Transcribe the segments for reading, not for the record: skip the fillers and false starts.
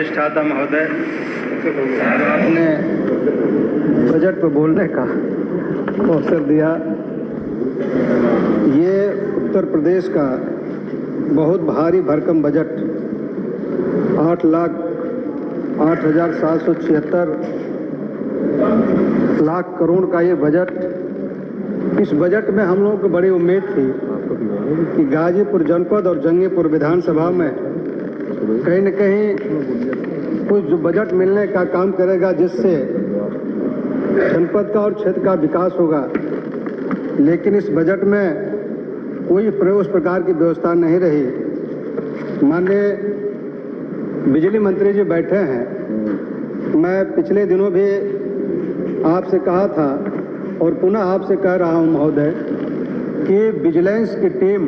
अधिष्ठाता महोदय, आपने बजट पर बोलने का अवसर दिया। ये उत्तर प्रदेश का बहुत भारी भरकम बजट 8,08,776 लाख करोड़ का ये बजट, इस बजट में हम लोगों को बड़ी उम्मीद थी कि गाजीपुर जनपद और जंगीपुर विधानसभा में कहीं न कहीं कुछ जो बजट मिलने का काम करेगा जिससे जनपद का और क्षेत्र का विकास होगा। लेकिन इस बजट में कोई उस प्रकार की व्यवस्था नहीं रही। माननीय बिजली मंत्री जी बैठे हैं, मैं पिछले दिनों भी आपसे कहा था और पुनः आपसे कह रहा हूं महोदय कि विजिलेंस की टीम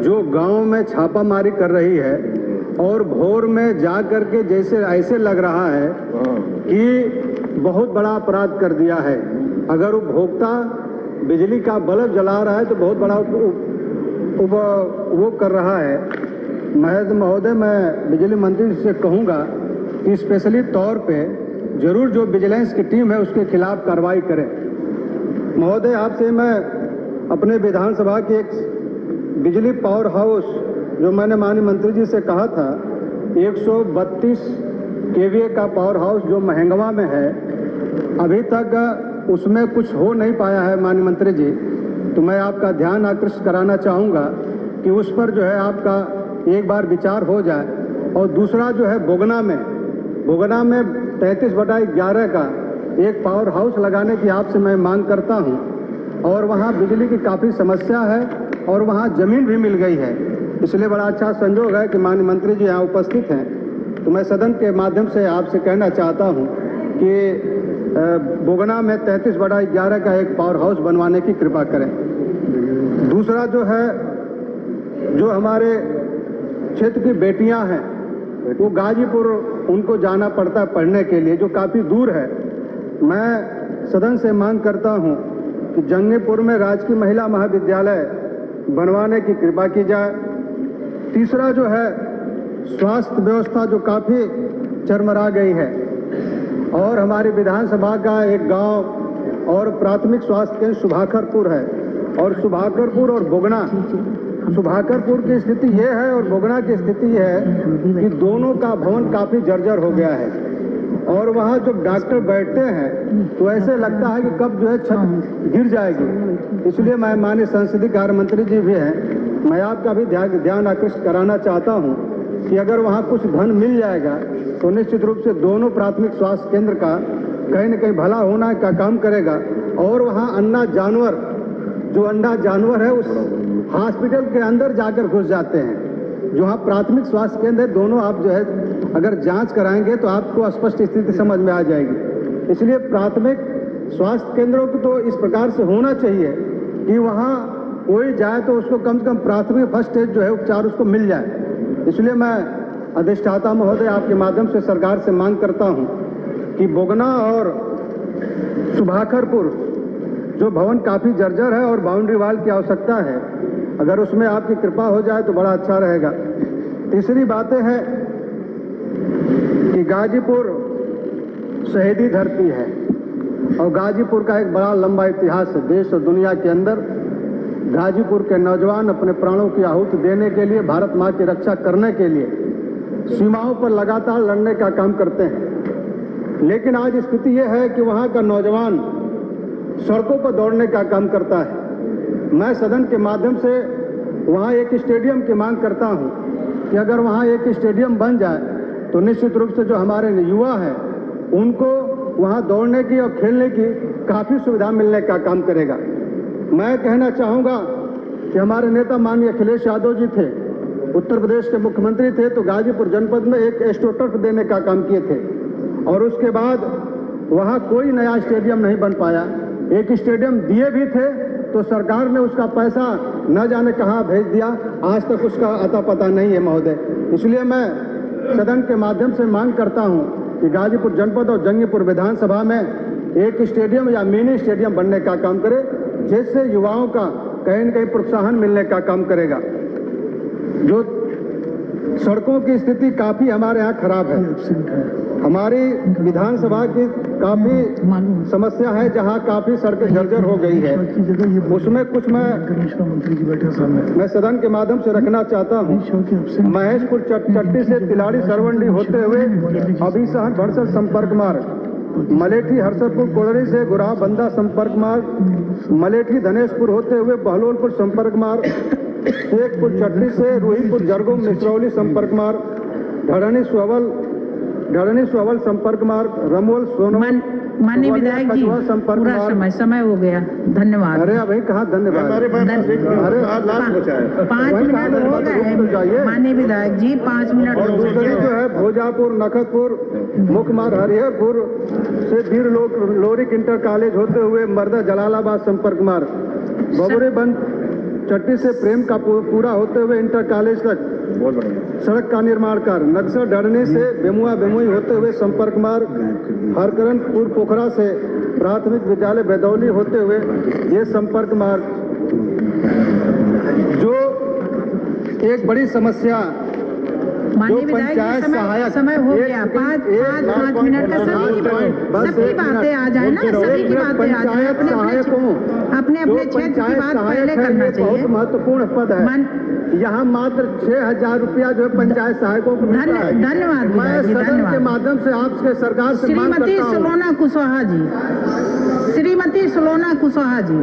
जो गांव में छापामारी कर रही है और भोर में जा कर के जैसे ऐसे लग रहा है कि बहुत बड़ा अपराध कर दिया है। अगर उपभोक्ता बिजली का बल्ब जला रहा है तो बहुत बड़ा वो कर रहा है। महोदय, मैं बिजली मंत्री से कहूँगा कि स्पेशली तौर पे जरूर जो विजिलेंस की टीम है उसके खिलाफ कार्रवाई करें। महोदय, आपसे मैं अपने विधानसभा के एक बिजली पावर हाउस जो मैंने माननीय मंत्री जी से कहा था 132 केवीए का पावर हाउस जो महंगवा में है, अभी तक उसमें कुछ हो नहीं पाया है माननीय मंत्री जी। तो मैं आपका ध्यान आकृष्ट कराना चाहूँगा कि उस पर जो है आपका एक बार विचार हो जाए। और दूसरा जो है बोगना में 33/11 का एक पावर हाउस लगाने की आपसे मैं मांग करता हूं। और वहां बिजली की काफ़ी समस्या है और वहां ज़मीन भी मिल गई है। इसलिए बड़ा अच्छा संजोग है कि माननीय मंत्री जी यहाँ उपस्थित हैं। तो मैं सदन के माध्यम से आपसे कहना चाहता हूं कि बोगना में 33/11 का एक पावर हाउस बनवाने की कृपा करें। दूसरा जो है, जो हमारे क्षेत्र की बेटियां हैं वो गाजीपुर उनको जाना पड़ता है पढ़ने के लिए, जो काफ़ी दूर है। मैं सदन से मांग करता हूं कि जंगीपुर में राजकीय महिला महाविद्यालय बनवाने की कृपा की जाए। तीसरा जो है, स्वास्थ्य व्यवस्था जो काफ़ी चरमरा गई है और हमारी विधानसभा का एक गांव और प्राथमिक स्वास्थ्य केंद्र सुभाकरपुर है, और सुभाकरपुर और बोगना, सुभाकरपुर की स्थिति ये है और बोगना की स्थिति ये है कि दोनों का भवन काफ़ी जर्जर हो गया है और वहाँ जो डॉक्टर बैठते हैं तो ऐसे लगता है कि कब जो है छत गिर जाएगी। इसलिए मैं माननीय संसदीय कार्य मंत्री जी भी हैं, मैं आपका भी ध्यान आकृष्ट कराना चाहता हूँ कि अगर वहाँ कुछ धन मिल जाएगा तो निश्चित रूप से दोनों प्राथमिक स्वास्थ्य केंद्र का कहीं न कहीं भला होना का काम करेगा। और वहाँ अंडा जानवर है उस हॉस्पिटल के अंदर जाकर घुस जाते हैं। जो वहाँ प्राथमिक स्वास्थ्य केंद्र है, दोनों आप जो है अगर जांच कराएंगे तो आपको स्पष्ट स्थिति समझ में आ जाएगी। इसलिए प्राथमिक स्वास्थ्य केंद्रों को तो इस प्रकार से होना चाहिए कि वहाँ कोई जाए तो उसको कम से कम प्राथमिक फर्स्ट एड जो है उपचार उसको मिल जाए। इसलिए मैं अधिष्ठाता महोदय आपके माध्यम से सरकार से मांग करता हूँ कि बोगना और सुभाकरपुर जो भवन काफ़ी जर्जर है और बाउंड्री वाल की आवश्यकता है, अगर उसमें आपकी कृपा हो जाए तो बड़ा अच्छा रहेगा। तीसरी बातें हैं कि गाजीपुर शहीदी धरती है और गाजीपुर का एक बड़ा लंबा इतिहास है देश और दुनिया के अंदर। गाजीपुर के नौजवान अपने प्राणों की आहुति देने के लिए, भारत माँ की रक्षा करने के लिए सीमाओं पर लगातार लड़ने का काम करते हैं। लेकिन आज स्थिति यह है कि वहाँ का नौजवान सड़कों पर दौड़ने का काम करता है। मैं सदन के माध्यम से वहाँ एक स्टेडियम की मांग करता हूँ कि अगर वहाँ एक स्टेडियम बन जाए तो निश्चित रूप से जो हमारे युवा हैं उनको वहाँ दौड़ने की और खेलने की काफ़ी सुविधा मिलने का काम करेगा। मैं कहना चाहूँगा कि हमारे नेता माननीय अखिलेश यादव जी थे, उत्तर प्रदेश के मुख्यमंत्री थे, तो गाजीपुर जनपद में एक एस्ट्रोटर्फ देने का काम किए थे और उसके बाद वहाँ कोई नया स्टेडियम नहीं बन पाया। एक स्टेडियम दिए भी थे तो सरकार ने उसका पैसा न जाने कहाँ भेज दिया, आज तक उसका अता पता नहीं है महोदय। इसलिए मैं सदन के माध्यम से मांग करता हूँ कि गाजीपुर जनपद और जंगीपुर विधानसभा में एक स्टेडियम या मिनी स्टेडियम बनने का काम करे, जिससे युवाओं का कहीं न कहीं प्रोत्साहन मिलने का काम करेगा। जो सड़कों की स्थिति काफी हमारे यहाँ खराब है। हमारी विधानसभा की काफी समस्या है, जहाँ काफी सड़कें जर्जर हो गई है। उसमें कुछ मैं सदन के माध्यम से रखना चाहता हूँ। महेशपुर चट्टी से तिलाड़ी सरवंडी होते हुए अभिसहन भरसर संपर्क मार्ग, मलेठी हरसदपुर कोड़री से गुराह बंदा संपर्क मार्ग, मलेठी धनेशपुर होते हुए बहलोलपुर संपर्क मार्ग, शेखपुर चट्टी से रूहीपुर जरगुम मिश्रौली संपर्क मार्ग, ढड़नी सुअवल संपर्क मार्ग, रमोल सोनमन माननीय विधायक जी पूरा समय हो गया। धन्यवाद। अरे भाई कहाँ धन्यवाद, अरे 5 मिनट हो गए माननीय विधायक जी, 5 मिनट। और दूसरी जो है भोजापुर नखतपुर मुख्य मार्ग हरिहरपुर से वीर लोरिक इंटर कॉलेज होते हुए मर्दा जलालाबाद संपर्क मार्ग, बबुरी बंद चट्टी से प्रेम का पूरा होते हुए इंटर कॉलेज तक सड़क का निर्माण कर, नक्सल ढड़नी से बेमुई होते हुए संपर्क मार्ग, हरकरनपुर पोखरा से प्राथमिक विद्यालय बेदौली होते हुए ये संपर्क मार्ग। जो एक बड़ी समस्या माननीय विधायक समय हो गया। 5 मिनट का सबकी बातें आ जाए ना, सभी की बातें आ जाए। अपने क्षेत्र की बात पहले करना चाहिए। बहुत महत्वपूर्ण पद है। यहाँ मात्र 6,000 रुपया जो है पंचायत सहायकों को मिलता है। धन्यवाद। मैं सदन के माध्यम से आपके सरकार से मांग करता हूं। श्रीमती सलोना कुशवाहा जी, श्रीमती सलोना कुशवाहा जी।